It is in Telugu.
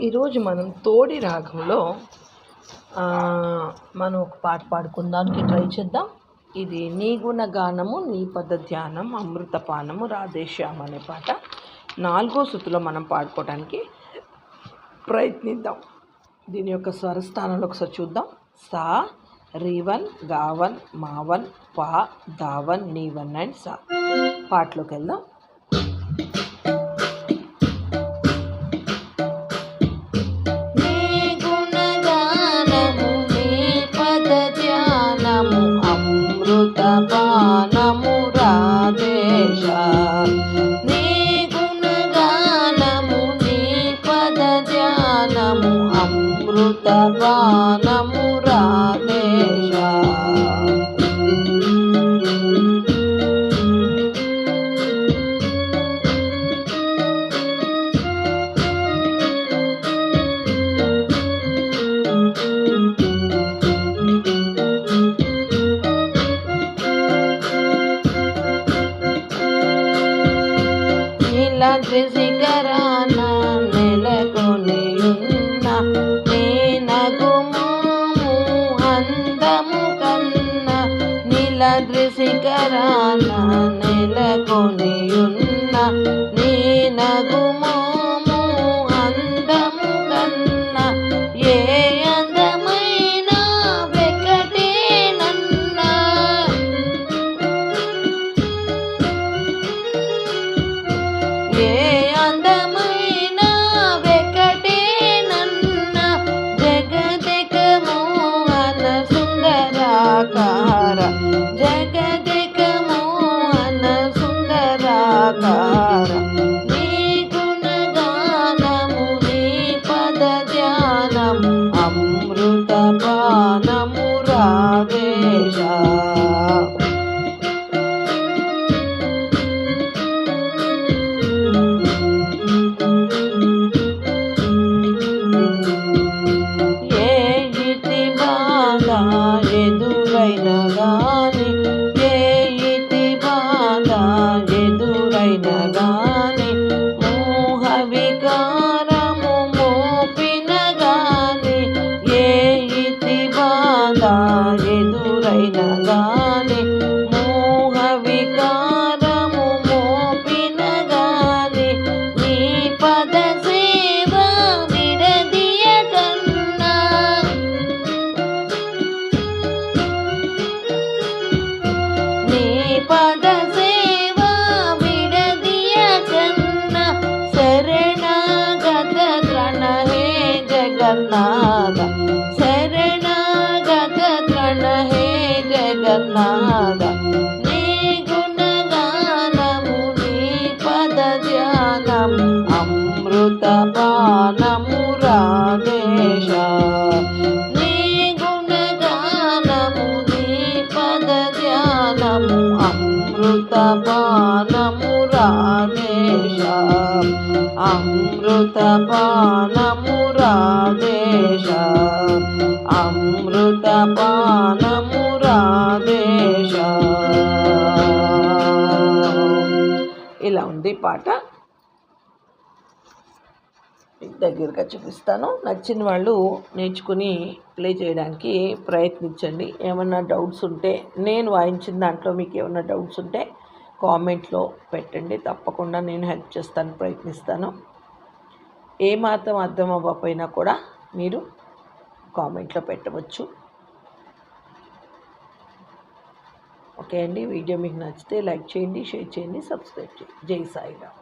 ఈరోజు మనం తోడి రాగంలో మనం ఒక పాట పాడుకుందానికి ట్రై చేద్దాం. ఇది నీ గుణగానము నీ పద ధ్యానం అమృతపానము రాధేశ్యామ్ అనే పాట 4వ శృతిలో మనం పాడుకోవడానికి ప్రయత్నిద్దాం. దీని యొక్క స్వరస్థానంలో ఒకసారి చూద్దాం. సా రీవన్ గావన్ మావన్ పా దావన్ నీవన్ అండ్ సా. పాటలోకి వెళ్దాం. అమృతపానము రాధేశ నీ గుణగానము నీ పద ధ్యానము అమృతపానము రాధేశ. శిఖరాన నెలకొనియున్న నీ నగుమోము అందము కన్న నీలాద్రి శిఖరాన నెలకొనియున్న నీ నగుమోము అందము కన్న ఏ అందమైన వెకటేనన్నా ఏ అందమైన వెకటేనన్న జగదేక మోహన సుందరాకార జగదేక మోహన సుందరాకార నీ గుణగానము నీ పద ధ్యానము అమృతపానము రాధేశ. ఎదురైన గాని ఏ ఇతి బాధ ఎదురైన గాని మోహ వికారము మోపిన గాని ఏ ఇతి బాధ ఎదురైన గాని మోహ వికారము మోపిన గాని నీ పద సేవ విడదీయ కన్నా పద సేవ విడదీయ కన్న శరణాగత త్రణ హే జగన్నాథ శరణాగత త్రణ హే జగన్నాథ నీ గుణగానము నీ పద ధ్యానం అమృతపానము రాధేశ నీ గుణగానము నీ పద ధ్యానము అమృతపానము రాధేశ అమృతపానము రాధేశ అమృతపానము రాధేశ. ఇలా ఉంది పాట. దగ్గరగా చూపిస్తాను. నచ్చిన వాళ్ళు నేర్చుకుని ప్లే చేయడానికి ప్రయత్నించండి. ఏమన్నా డౌట్స్ ఉంటే నేను వాయించిన దాంట్లో మీకు ఏమన్నా డౌట్స్ ఉంటే కామెంట్లో పెట్టండి. తప్పకుండా నేను హెల్ప్ చేస్తాను, ప్రయత్నిస్తాను. ఏ మాత్రం అర్థం అవ్వకపోయినా కూడా మీరు కామెంట్లో పెట్టవచ్చు. ఓకే అండి. వీడియో మీకు నచ్చితే లైక్ చేయండి, షేర్ చేయండి, సబ్స్క్రైబ్ చేయండి. జై సాయిరామ్.